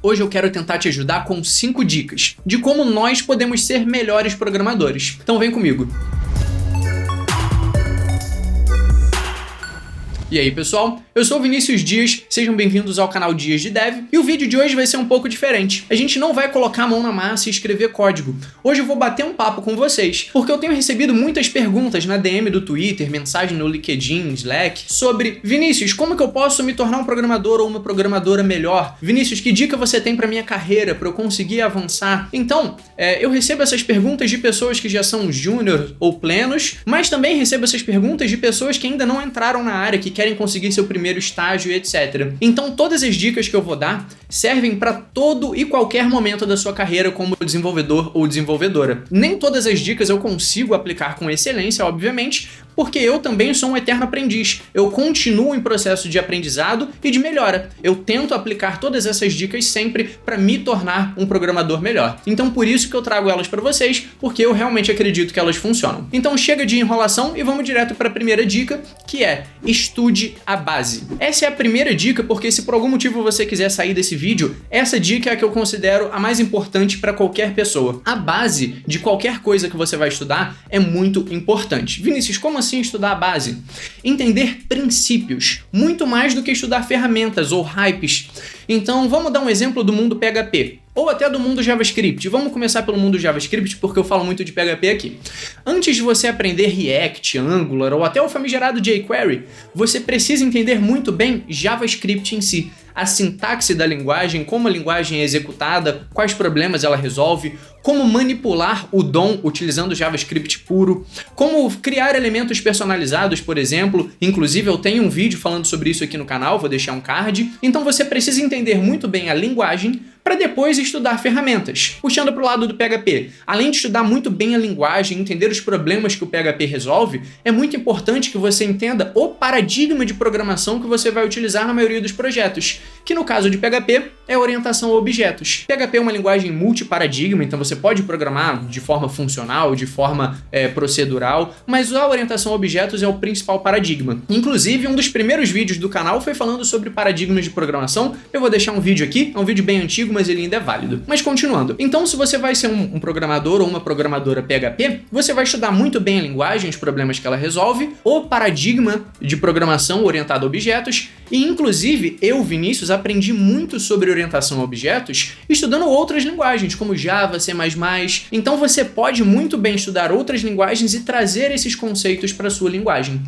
Hoje eu quero tentar te ajudar com 5 dicas de como nós podemos ser melhores programadores. Então vem comigo. E aí pessoal, eu sou o Vinícius Dias, sejam bem-vindos ao canal Dias de Dev, e o vídeo de hoje vai ser um pouco diferente. A gente não vai colocar a mão na massa e escrever código. Hoje eu vou bater um papo com vocês, porque eu tenho recebido muitas perguntas na DM do Twitter, mensagem no LinkedIn, Slack, sobre Vinícius, como que eu posso me tornar um programador ou uma programadora melhor? Vinícius, que dica você tem para minha carreira, para eu conseguir avançar? Então, eu recebo essas perguntas de pessoas que já são júnior ou plenos, mas também recebo essas perguntas de pessoas que ainda não entraram na área, que querem conseguir seu primeiro estágio, etc. Então todas as dicas que eu vou dar servem para todo e qualquer momento da sua carreira como desenvolvedor ou desenvolvedora. Nem todas as dicas eu consigo aplicar com excelência, obviamente, porque eu também sou um eterno aprendiz. Eu continuo em processo de aprendizado e de melhora. Eu tento aplicar todas essas dicas sempre para me tornar um programador melhor. Então por isso que eu trago elas para vocês, porque eu realmente acredito que elas funcionam. Então chega de enrolação e vamos direto para a primeira dica, que é estude a base. Essa é a primeira dica, porque se por algum motivo você quiser sair desse vídeo, essa dica é a que eu considero a mais importante para qualquer pessoa. A base de qualquer coisa que você vai estudar é muito importante. Vinícius, como assim estudar a base? Entender princípios, muito mais do que estudar ferramentas ou hypes. Então vamos dar um exemplo do mundo PHP. Ou até do mundo JavaScript. Vamos começar pelo mundo JavaScript, porque eu falo muito de PHP aqui. Antes de você aprender React, Angular ou até o famigerado jQuery, você precisa entender muito bem JavaScript em si. A sintaxe da linguagem, como a linguagem é executada, quais problemas ela resolve, como manipular o DOM utilizando JavaScript puro, como criar elementos personalizados, por exemplo. Inclusive eu tenho um vídeo falando sobre isso aqui no canal, vou deixar um card. Então você precisa entender muito bem a linguagem para depois estudar ferramentas. Puxando para o lado do PHP, além de estudar muito bem a linguagem, entender os problemas que o PHP resolve, é muito importante que você entenda o paradigma de programação que você vai utilizar na maioria dos projetos, que no caso de PHP é orientação a objetos. PHP é uma linguagem multiparadigma, então você pode programar de forma funcional, de forma procedural, mas a orientação a objetos é o principal paradigma. Inclusive, um dos primeiros vídeos do canal foi falando sobre paradigmas de programação. Eu vou deixar um vídeo aqui, é um vídeo bem antigo, mas ele ainda é válido. Mas continuando, então se você vai ser um programador ou uma programadora PHP, você vai estudar muito bem a linguagem, os problemas que ela resolve, o paradigma de programação orientada a objetos, e inclusive eu, Vinícius, aprendi muito sobre orientação a objetos estudando outras linguagens, como Java, C++. Então você pode muito bem estudar outras linguagens e trazer esses conceitos para a sua linguagem.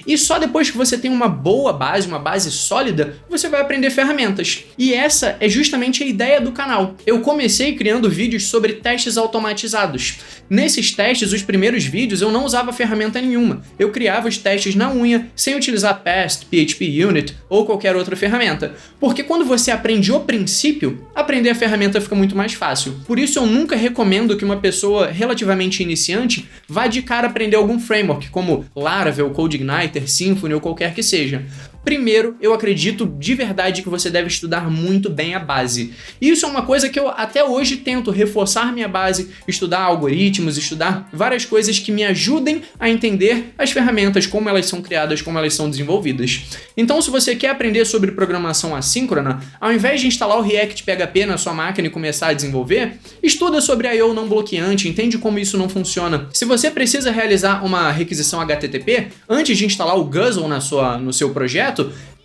E só depois que você tem uma boa base, uma base sólida, você vai aprender ferramentas. E essa é justamente a ideia do canal. Eu comecei criando vídeos sobre testes automatizados. Nesses testes, os primeiros vídeos, eu não usava ferramenta nenhuma. Eu criava os testes na unha, sem utilizar Past, PHP Unit ou qualquer outra ferramenta. Porque quando você aprende o princípio, aprender a ferramenta fica muito mais fácil. Por isso eu nunca recomendo que uma pessoa relativamente iniciante vá de cara aprender algum framework, como Laravel, CodeIgniter, Symfony ou qualquer que seja. Primeiro, eu acredito de verdade que você deve estudar muito bem a base. E isso é uma coisa que eu até hoje tento reforçar minha base, estudar algoritmos, estudar várias coisas que me ajudem a entender as ferramentas, como elas são criadas, como elas são desenvolvidas. Então, se você quer aprender sobre programação assíncrona, ao invés de instalar o React PHP na sua máquina e começar a desenvolver, estuda sobre I/O não bloqueante, entende como isso não funciona. Se você precisa realizar uma requisição HTTP, antes de instalar o Guzzle no seu projeto,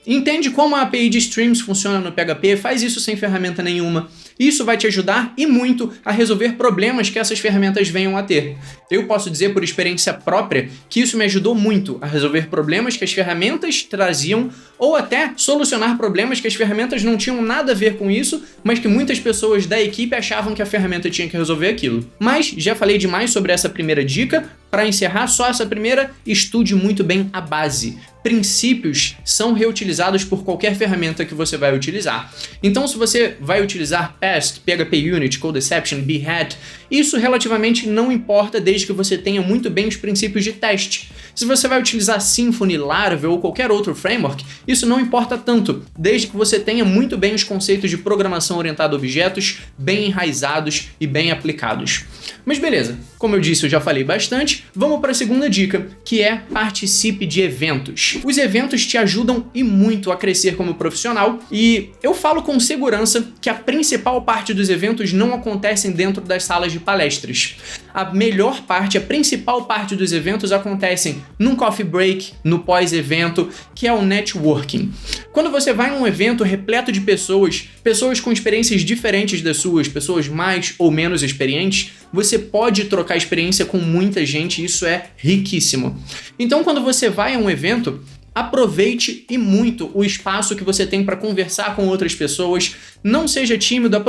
entende como a API de Streams funciona no PHP, faz isso sem ferramenta nenhuma. Isso vai te ajudar e muito a resolver problemas que essas ferramentas venham a ter. Eu posso dizer por experiência própria que isso me ajudou muito a resolver problemas que as ferramentas traziam ou até solucionar problemas que as ferramentas não tinham nada a ver com isso, mas que muitas pessoas da equipe achavam que a ferramenta tinha que resolver aquilo. Mas já falei demais sobre essa primeira dica. Para encerrar só essa primeira, estude muito bem a base. Princípios são reutilizados por qualquer ferramenta que você vai utilizar. Então, se você vai utilizar Past, PHP Unit, Codeception, Behat, isso relativamente não importa desde que você tenha muito bem os princípios de teste. Se você vai utilizar Symfony, Laravel ou qualquer outro framework, isso não importa tanto, desde que você tenha muito bem os conceitos de programação orientada a objetos bem enraizados e bem aplicados. Mas beleza, como eu disse, eu já falei bastante, vamos para a segunda dica, que é participe de eventos. Os eventos te ajudam e muito a crescer como profissional, e eu falo com segurança que a principal parte dos eventos não acontecem dentro das salas de palestras. A melhor parte, a principal parte dos eventos acontecem num coffee break, no pós-evento, que é o networking. Quando você vai num evento repleto de pessoas com experiências diferentes das suas, pessoas mais ou menos experientes, você pode trocar experiência com muita gente e isso é riquíssimo. Então, quando você vai a um evento, aproveite e muito o espaço que você tem para conversar com outras pessoas. Não seja tímido,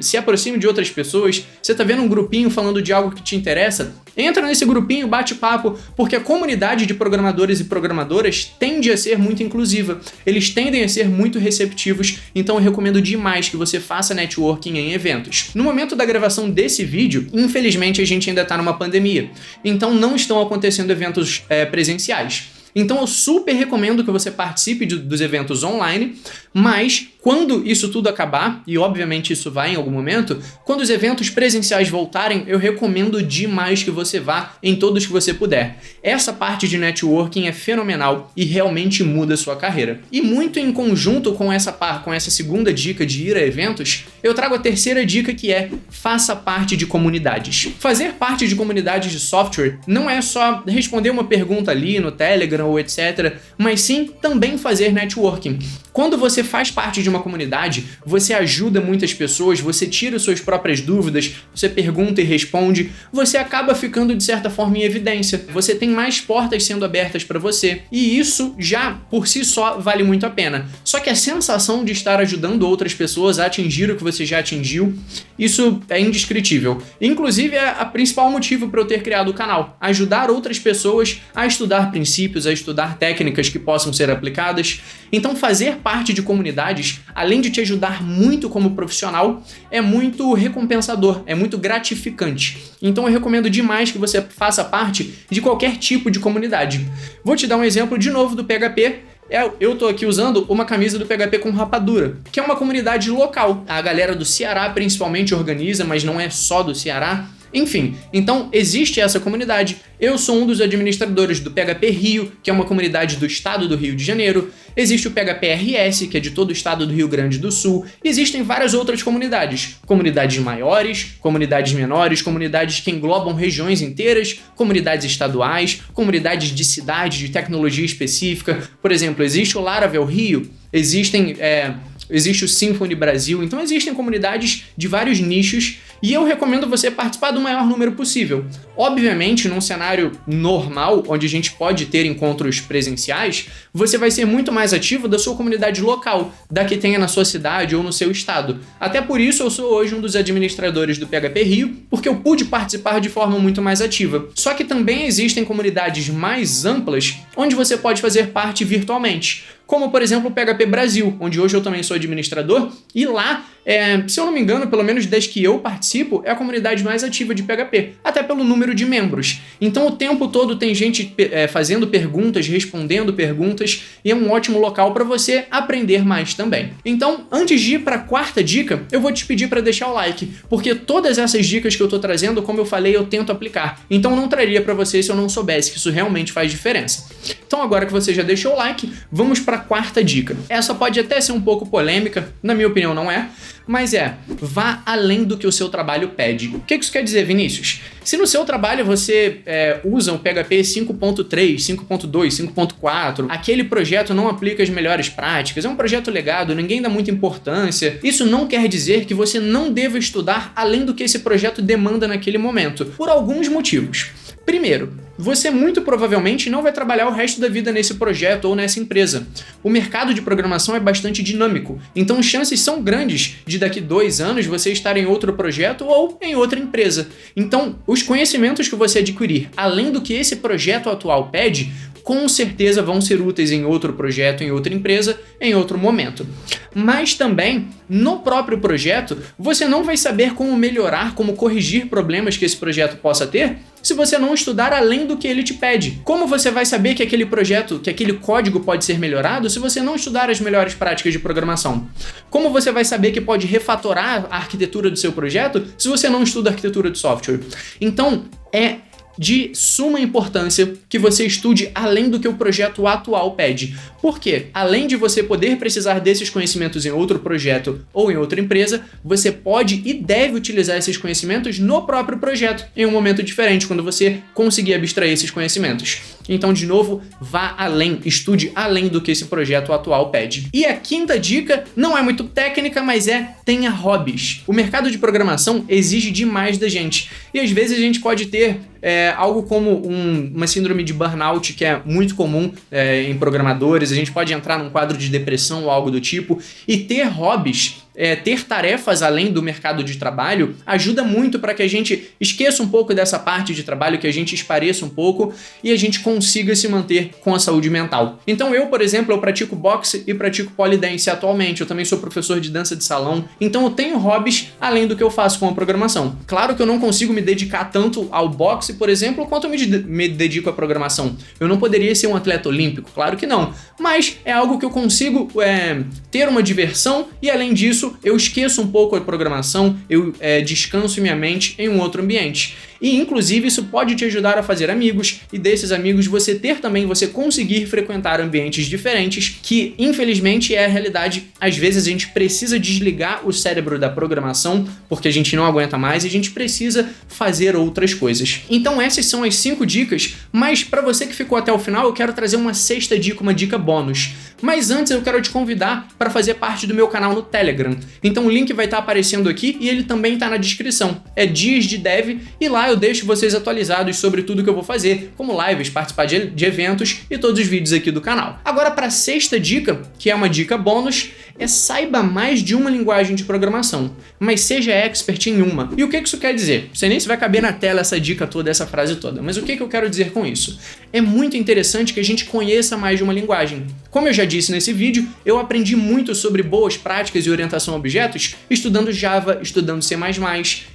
se aproxime de outras pessoas. Você está vendo um grupinho falando de algo que te interessa? Entra nesse grupinho, bate papo, porque a comunidade de programadores e programadoras tende a ser muito inclusiva. Eles tendem a ser muito receptivos, então eu recomendo demais que você faça networking em eventos. No momento da gravação desse vídeo, infelizmente a gente ainda está numa pandemia, então não estão acontecendo eventos presenciais. Então eu super recomendo que você participe dos eventos online, mas quando isso tudo acabar, e obviamente isso vai em algum momento, quando os eventos presenciais voltarem, eu recomendo demais que você vá em todos que você puder. Essa parte de networking é fenomenal e realmente muda a sua carreira. E muito em conjunto com essa segunda dica de ir a eventos, eu trago a terceira dica, que é faça parte de comunidades. Fazer parte de comunidades de software não é só responder uma pergunta ali no Telegram ou etc, mas sim também fazer networking. Quando você faz parte de uma comunidade, você ajuda muitas pessoas, você tira suas próprias dúvidas, você pergunta e responde, você acaba ficando de certa forma em evidência, você tem mais portas sendo abertas para você, e isso já por si só vale muito a pena. Só que a sensação de estar ajudando outras pessoas a atingir o que você já atingiu, isso é indescritível. Inclusive é o principal motivo para eu ter criado o canal, ajudar outras pessoas a estudar princípios, a estudar técnicas que possam ser aplicadas. Então fazer parte de comunidades, além de te ajudar muito como profissional, é muito recompensador, é muito gratificante. Então eu recomendo demais que você faça parte de qualquer tipo de comunidade. Vou te dar um exemplo de novo do PHP. Eu tô aqui usando uma camisa do PHP com rapadura, que é uma comunidade local. A galera do Ceará principalmente organiza, mas não é só do Ceará. Enfim, então existe essa comunidade. Eu sou um dos administradores do PHP Rio, que é uma comunidade do estado do Rio de Janeiro. Existe o PHP RS, que é de todo o estado do Rio Grande do Sul. E existem várias outras comunidades. Comunidades maiores, comunidades menores, comunidades que englobam regiões inteiras, comunidades estaduais, comunidades de cidade, de tecnologia específica. Por exemplo, existe o Laravel Rio, existe o Symfony Brasil, então existem comunidades de vários nichos e eu recomendo você participar do maior número possível. Obviamente, num cenário normal, onde a gente pode ter encontros presenciais, você vai ser muito mais ativo da sua comunidade local, da que tenha na sua cidade ou no seu estado. Até por isso eu sou hoje um dos administradores do PHP Rio, porque eu pude participar de forma muito mais ativa. Só que também existem comunidades mais amplas, onde você pode fazer parte virtualmente. Como, por exemplo, o PHP Brasil, onde hoje eu também sou administrador, e lá, se eu não me engano, pelo menos desde que eu participo, é a comunidade mais ativa de PHP, até pelo número de membros. Então o tempo todo tem gente fazendo perguntas, respondendo perguntas, e é um ótimo local para você aprender mais também. Então, antes de ir para a quarta dica, eu vou te pedir para deixar o like, porque todas essas dicas que eu estou trazendo, como eu falei, eu tento aplicar. Então eu não traria para você se eu não soubesse que isso realmente faz diferença. Então agora que você já deixou o like, vamos para a quarta dica. Essa pode até ser um pouco polêmica, na minha opinião não é, mas vá além do que o seu trabalho pede. O que isso quer dizer, Vinícius? Se no seu trabalho você usa o PHP 5.3, 5.2, 5.4, aquele projeto não aplica as melhores práticas, é um projeto legado, ninguém dá muita importância, isso não quer dizer que você não deva estudar além do que esse projeto demanda naquele momento, por alguns motivos. Primeiro, você muito provavelmente não vai trabalhar o resto da vida nesse projeto ou nessa empresa. O mercado de programação é bastante dinâmico, então chances são grandes de daqui 2 anos você estar em outro projeto ou em outra empresa. Então, os conhecimentos que você adquirir, além do que esse projeto atual pede, com certeza vão ser úteis em outro projeto, em outra empresa, em outro momento. Mas também, no próprio projeto, você não vai saber como melhorar, como corrigir problemas que esse projeto possa ter, se você não estudar além do que ele te pede? Como você vai saber que aquele projeto, que aquele código pode ser melhorado se você não estudar as melhores práticas de programação? Como você vai saber que pode refatorar a arquitetura do seu projeto se você não estuda a arquitetura do software? Então, é de suma importância que você estude além do que o projeto atual pede. Por quê? Além de você poder precisar desses conhecimentos em outro projeto ou em outra empresa, você pode e deve utilizar esses conhecimentos no próprio projeto em um momento diferente, quando você conseguir abstrair esses conhecimentos. Então, de novo, vá além, estude além do que esse projeto atual pede. E a quinta dica não é muito técnica, mas tenha hobbies. O mercado de programação exige demais da gente. E às vezes a gente pode ter algo como uma síndrome de burnout, que é muito comum em programadores. A gente pode entrar num quadro de depressão ou algo do tipo. E ter hobbies, ter tarefas além do mercado de trabalho, ajuda muito para que a gente esqueça um pouco dessa parte de trabalho, que a gente espareça um pouco e a gente consiga se manter com a saúde mental. Então eu, por exemplo, eu pratico boxe e pratico pole dance atualmente. Eu também sou professor de dança de salão. Então eu tenho hobbies além do que eu faço com a programação. Claro que eu não consigo me dedicar tanto ao boxe, por exemplo, quanto eu me dedico à programação. Eu não poderia ser um atleta olímpico, claro que não. Mas é algo que eu consigo ter uma diversão e, além disso, eu esqueço um pouco a programação, eu descanso minha mente em um outro ambiente. E, inclusive, isso pode te ajudar a fazer amigos e desses amigos você conseguir frequentar ambientes diferentes, que, infelizmente, é a realidade. Às vezes a gente precisa desligar o cérebro da programação porque a gente não aguenta mais e a gente precisa fazer outras coisas. Então essas são as 5 dicas, mas para você que ficou até o final, eu quero trazer uma 6ª dica, uma dica bônus. Mas antes eu quero te convidar para fazer parte do meu canal no Telegram. Então o link vai estar aparecendo aqui e ele também está na descrição. É Dias de Dev e lá eu deixo vocês atualizados sobre tudo que eu vou fazer, como lives, participar de eventos e todos os vídeos aqui do canal. Agora, para a 6ª dica, que é uma dica bônus, saiba mais de uma linguagem de programação, mas seja expert em uma. E o que isso quer dizer? Não sei nem se vai caber na tela essa dica toda, essa frase toda, mas o que eu quero dizer com isso? É muito interessante que a gente conheça mais de uma linguagem. Como eu já disse nesse vídeo, eu aprendi muito sobre boas práticas e orientação a objetos estudando Java, estudando C++.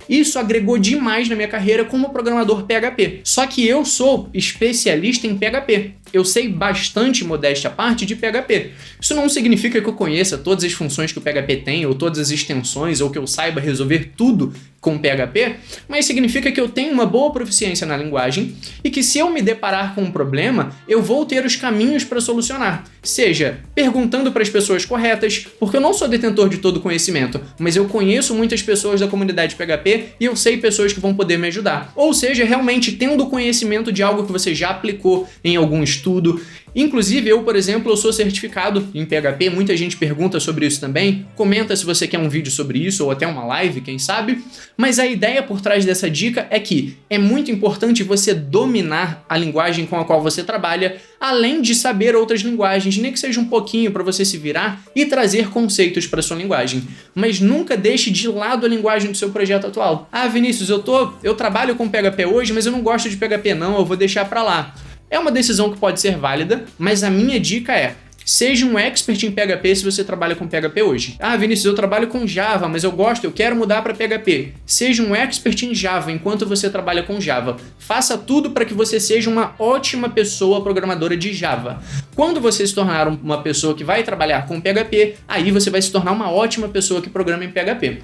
Isso agregou demais na minha carreira como programador PHP. Só que eu sou especialista em PHP. Eu sei bastante, modéstia à parte, de PHP. Isso não significa que eu conheça todas as funções que o PHP tem, ou todas as extensões, ou que eu saiba resolver tudo com PHP, mas significa que eu tenho uma boa proficiência na linguagem e que, se eu me deparar com um problema, eu vou ter os caminhos para solucionar. Seja perguntando para as pessoas corretas, porque eu não sou detentor de todo o conhecimento, mas eu conheço muitas pessoas da comunidade PHP e eu sei pessoas que vão poder me ajudar. Ou seja, realmente tendo conhecimento de algo que você já aplicou em algum estudo. Inclusive, eu, por exemplo, eu sou certificado em PHP, muita gente pergunta sobre isso também, comenta se você quer um vídeo sobre isso ou até uma live, quem sabe, mas a ideia por trás dessa dica é que é muito importante você dominar a linguagem com a qual você trabalha, além de saber outras linguagens, nem que seja um pouquinho para você se virar e trazer conceitos para sua linguagem, mas nunca deixe de lado a linguagem do seu projeto atual. Ah, Vinícius, eu trabalho com PHP hoje, mas eu não gosto de PHP não, eu vou deixar para lá. É uma decisão que pode ser válida, mas a minha dica é: seja um expert em PHP se você trabalha com PHP hoje. Ah, Vinícius, eu trabalho com Java, mas eu quero mudar para PHP. Seja um expert em Java enquanto você trabalha com Java. Faça tudo para que você seja uma ótima pessoa programadora de Java. Quando você se tornar uma pessoa que vai trabalhar com PHP, aí você vai se tornar uma ótima pessoa que programa em PHP.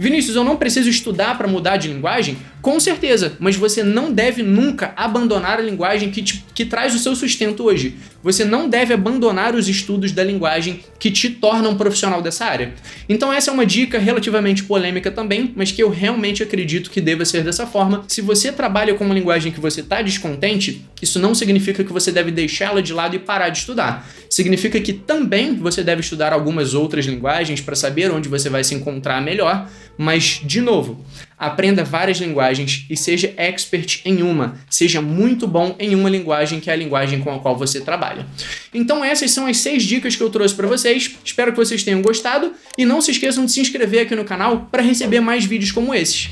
Vinícius, eu não preciso estudar para mudar de linguagem? Com certeza, mas você não deve nunca abandonar a linguagem que traz o seu sustento hoje. Você não deve abandonar os estudos da linguagem que te tornam um profissional dessa área. Então essa é uma dica relativamente polêmica também, mas que eu realmente acredito que deva ser dessa forma. Se você trabalha com uma linguagem que você está descontente, isso não significa que você deve deixá-la de lado e parar de estudar. Significa que também você deve estudar algumas outras linguagens para saber onde você vai se encontrar melhor, mas, de novo, aprenda várias linguagens e seja expert em uma. Seja muito bom em uma linguagem que é a linguagem com a qual você trabalha. Então essas são as 6 dicas que eu trouxe para vocês. Espero que vocês tenham gostado e não se esqueçam de se inscrever aqui no canal para receber mais vídeos como esses.